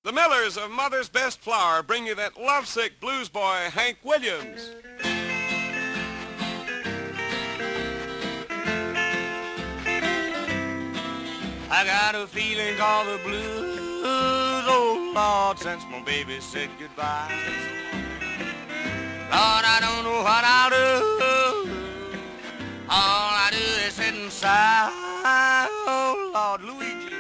The Millers of Mother's Best Flour bring you that lovesick blues boy, Hank Williams. I got a feeling called the blues, oh Lord, since my baby said goodbye. Lord, I don't know what I'll do. All I do is sit and sigh. Oh Lord, Luigi.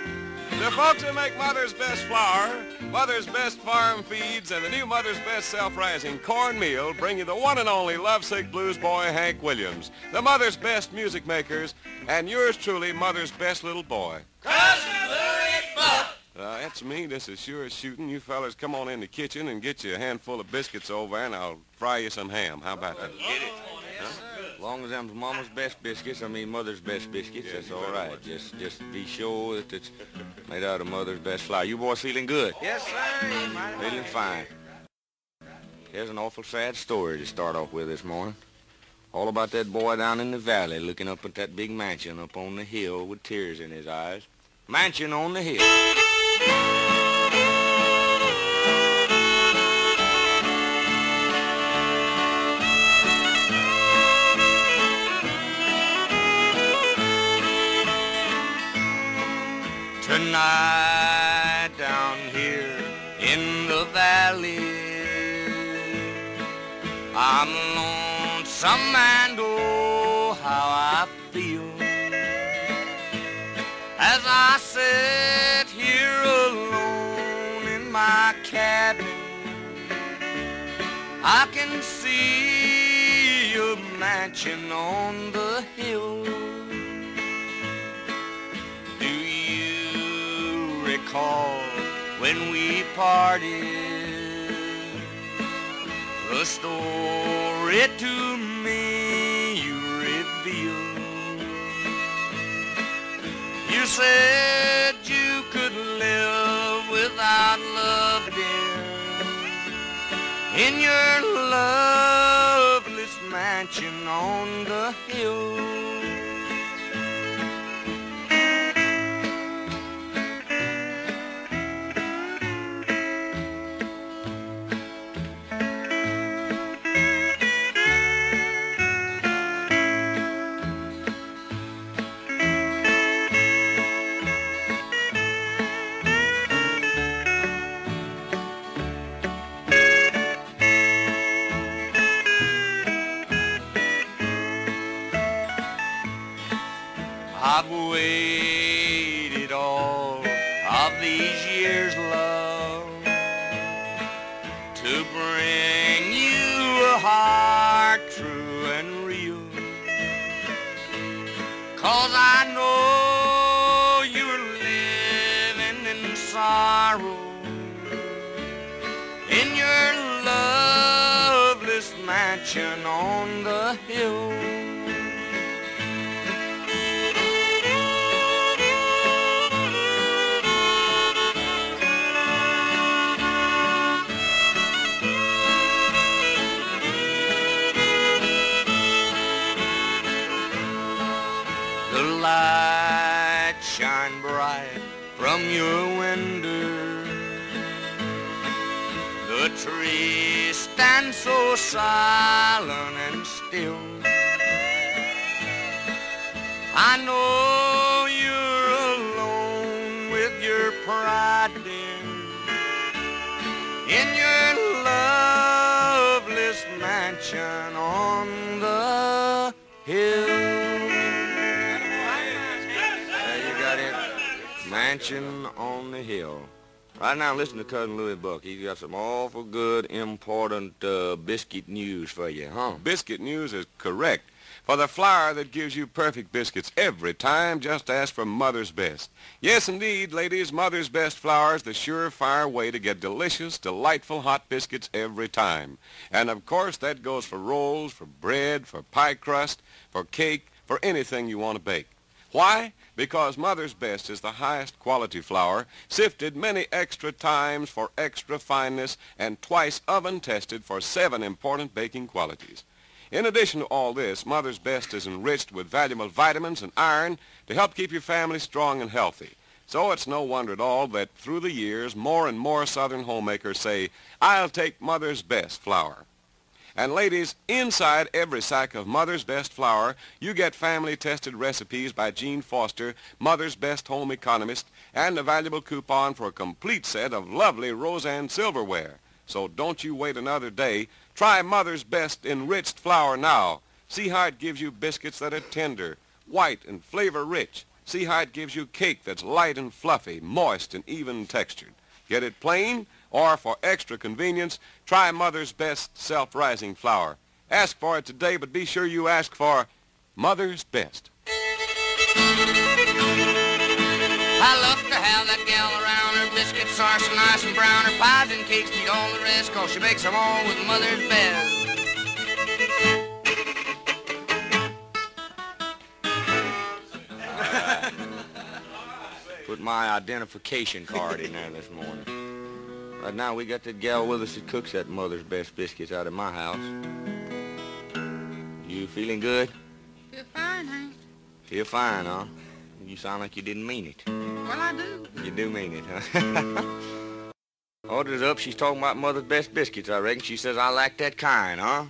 The folks who make Mother's Best Flour, Mother's Best Farm Feeds, and the new Mother's Best Self-Rising Cornmeal bring you the one and only lovesick blues boy, Hank Williams, the Mother's Best music makers, and yours truly, Mother's Best little boy. Cousin Louie Buck. That's me. This is sure as shooting. You fellers come on in the kitchen and get you a handful of biscuits over there, and I'll fry you some ham. How about that? Get it. As long as them's Mama's best biscuits, Mother's best biscuits, that's all right. Just be sure that it's made out of Mother's Best Flour. You boys feeling good? Yes, sir. Feeling fine. Here's an awful sad story to start off with this morning. All about that boy down in the valley looking up at that big mansion up on the hill with tears in his eyes. Mansion on the hill. Tonight down here in the valley, I'm lonesome and oh how I feel as I sit here alone in my cabin. I can see a mansion on the hill. Recall when we parted, the story to me you revealed. You said you could live without love, dear, in your loveless mansion on the hill. I've waited all of these years, love, to bring you a heart true and real. 'Cause I know you're living in sorrow in your loveless mansion on the hill. The lights shine bright from your window. The trees stand so silent and still. I know you're alone with your pride, dear, in your loveless mansion on the hill. Mansion on the hill. Right now, listen to Cousin Louie Buck. He's got some awful good, important biscuit news for you, huh? Biscuit news is correct. For the flour that gives you perfect biscuits every time, just ask for Mother's Best. Yes, indeed, ladies, Mother's Best flour is the surefire way to get delicious, delightful hot biscuits every time. And, of course, that goes for rolls, for bread, for pie crust, for cake, for anything you want to bake. Why? Because Mother's Best is the highest quality flour, sifted many extra times for extra fineness, and twice oven tested for 7 important baking qualities. In addition to all this, Mother's Best is enriched with valuable vitamins and iron to help keep your family strong and healthy. So it's no wonder at all that through the years, more and more Southern homemakers say, I'll take Mother's Best flour. And ladies, inside every sack of Mother's Best flour, you get family-tested recipes by Gene Foster, Mother's Best home economist, and a valuable coupon for a complete set of lovely Roseanne silverware. So don't you wait another day. Try Mother's Best enriched flour now. See how it gives you biscuits that are tender, white, and flavor-rich. See how it gives you cake that's light and fluffy, moist and even textured. Get it plain, or for extra convenience, try Mother's Best self-rising flour. Ask for it today, but be sure you ask for Mother's Best. I love to have that gal around. Her biscuits are so nice and brown. Her pies and cakes beat all the rest, 'cause she bakes them all with Mother's Best. Put my identification card in there this morning. Right now we got that gal with us that cooks that Mother's Best biscuits out of my house. You feeling good? Feel fine, Hank. Feel fine, huh? You sound like you didn't mean it. Well, I do. You do mean it, huh? Order's up. She's talking about Mother's Best biscuits, I reckon. She says, I like that kind, huh?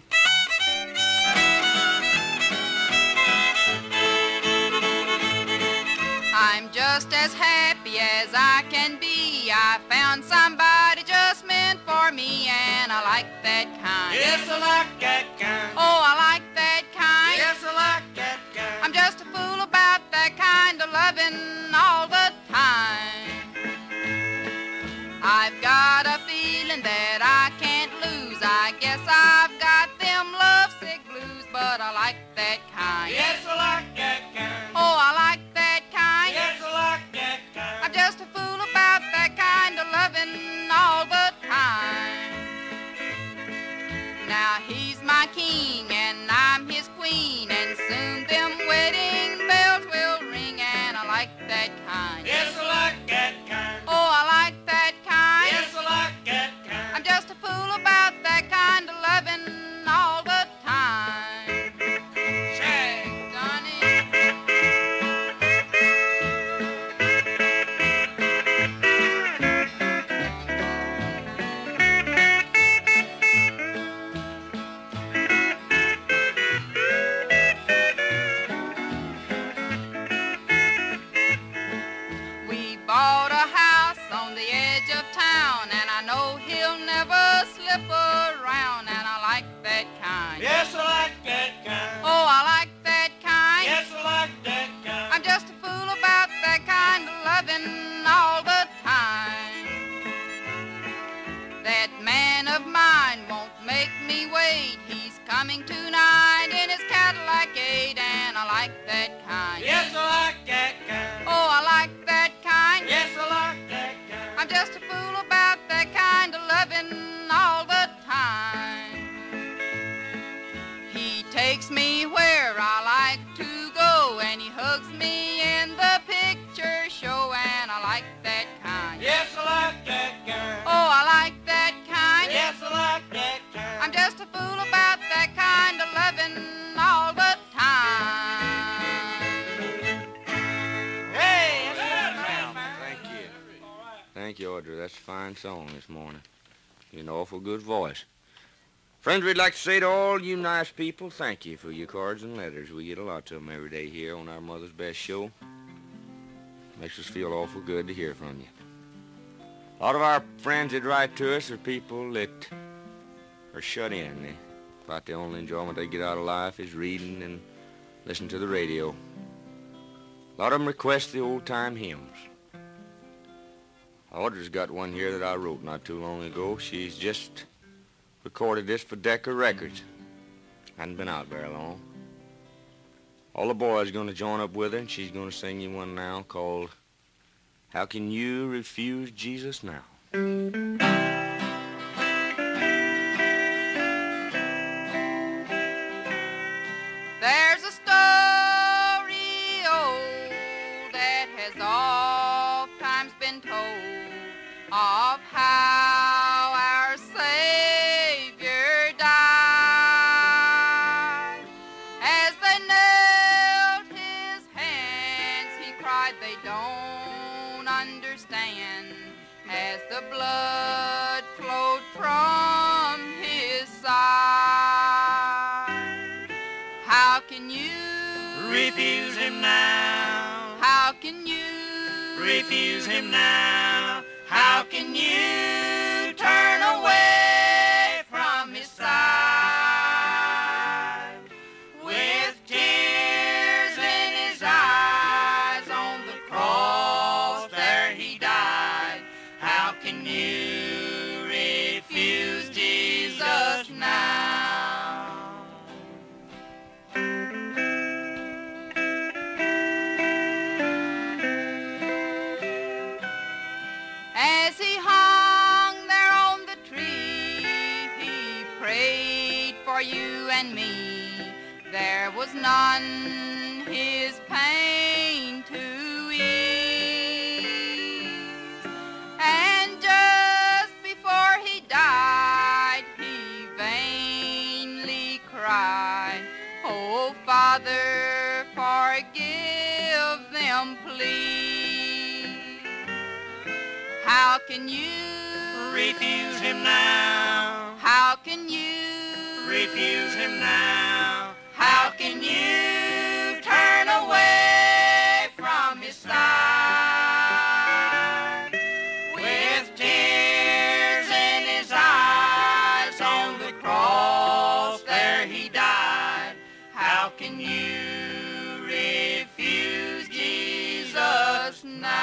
I'm just as happy as I can be. I found somebody just meant for me, and I like that kind. Yes, I like that kind. Oh, I like that kind. Yes, I like that kind. I'm just a fool about that kind of loving all the time. I've got a feeling that I can't lose. I guess I've got them lovesick blues, but I like that kind. Yes, I like that kind. Oh, I like that kind. Yes, I like that kind. I'm just a fool about that kind of loving all the time. Now he's my king and I'm his queen, and soon them wedding bells will ring, and I like that kind. Yes, I like that kind. Oh, I like that kind. Yes, I like that kind. I'm just a fool about that kind of loving all the time. Say, Johnny. We bought a house on the edge of town, and I know he'll never slip around, and I like that kind. yes, I like that kind. Oh, I like that kind. Yes, I like that kind. I'm just a fool about that kind of loving all the time. That man of mine won't make me wait. He's coming tonight in his Cadillac 8, and I like that kind. Yes, I like that kind. Oh, I like that kind. Yes, I like that kind. I'm just a fool about that kind of loving all the time. He takes me where I like to go, and he hugs me in the picture show, and I like that kind. Yes, I like that kind. Oh, I like that kind. Yes, I like that kind. I'm just a fool about that kind of loving all the time. Hey, that's right, man. Thank you. Thank you, Audrey. That's a fine song this morning. You an awful good voice. Friends, we'd like to say to all you nice people, thank you for your cards and letters. We get a lot of them every day here on our Mother's Best show. Makes us feel awful good to hear from you. A lot of our friends that write to us are people that are shut in. About the only enjoyment they get out of life is reading and listening to the radio. A lot of them request the old-time hymns. Audrey's got one here that I wrote not too long ago. She's just recorded this for Decca Records. Hadn't been out very long. All the boys are going to join up with her, and she's going to sing you one now called How Can You Refuse Jesus Now? There's a story old that has oftentimes been told of how our Savior died. As they nailed his hands, he cried, they don't as the blood flowed from his side. How can you refuse him now? How can you Refuse him now? How can you turn away from his side? With tears in his eyes, on the cross there he died. How can you refuse Jesus now? As he hung there on the tree, he prayed for you and me. There was none his pain to ease. And just before he died, he vainly cried, "Oh, Father, forgive them, please." How can you Refuse him now? How can you Refuse him now? How can you turn away from his side? With tears in his eyes, on the cross there he died. How can you refuse Jesus now?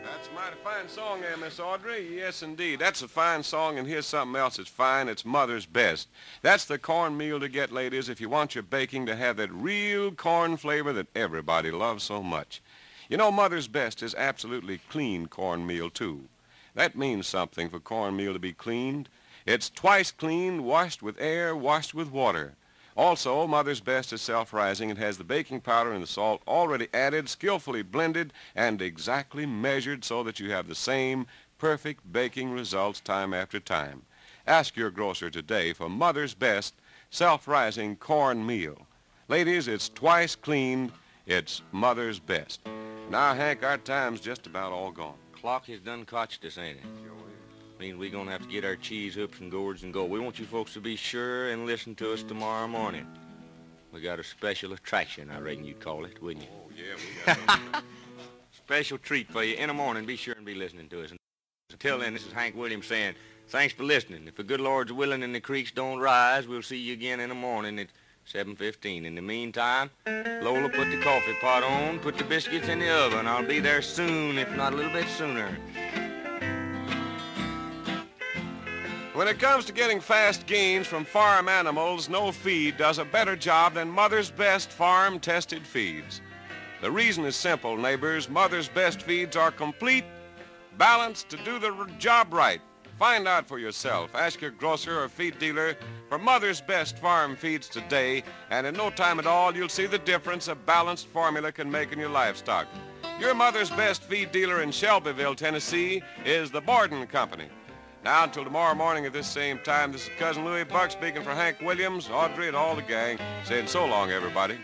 That's a mighty fine song there, Miss Audrey. Yes, indeed. That's a fine song, and here's something else that's fine. It's Mother's Best. That's the cornmeal to get, ladies, if you want your baking to have that real corn flavor that everybody loves so much. You know, Mother's Best is absolutely clean cornmeal, too. That means something for cornmeal to be cleaned. It's twice cleaned, washed with air, washed with water. Also, Mother's Best is self-rising. It has the baking powder and the salt already added, skillfully blended, and exactly measured so that you have the same perfect baking results time after time. Ask your grocer today for Mother's Best self-rising cornmeal. Ladies, it's twice cleaned. It's Mother's Best. Now, Hank, our time's just about all gone. Clock has done cotched us, ain't it? Means we're going to have to get our cheese hoops and gourds and go. We want you folks to be sure and listen to us tomorrow morning. We got a special attraction, I reckon you'd call it, wouldn't you? Oh, yeah, we got Special treat for you in the morning. Be sure and be listening to us. Until then, this is Hank Williams saying, thanks for listening. If the good Lord's willing and the creeks don't rise, we'll see you again in the morning at 7:15. In the meantime, Lola, put the coffee pot on, put the biscuits in the oven. I'll be there soon, if not a little bit sooner. When it comes to getting fast gains from farm animals, no feed does a better job than Mother's Best farm-tested feeds. The reason is simple, neighbors. Mother's Best feeds are complete, balanced to do the job right. Find out for yourself. Ask your grocer or feed dealer for Mother's Best farm feeds today, and in no time at all, you'll see the difference a balanced formula can make in your livestock. Your Mother's Best feed dealer in Shelbyville, Tennessee, is the Borden Company. Now, until tomorrow morning at this same time, this is Cousin Louie Buck speaking for Hank Williams, Audrey, and all the gang, saying so long, everybody.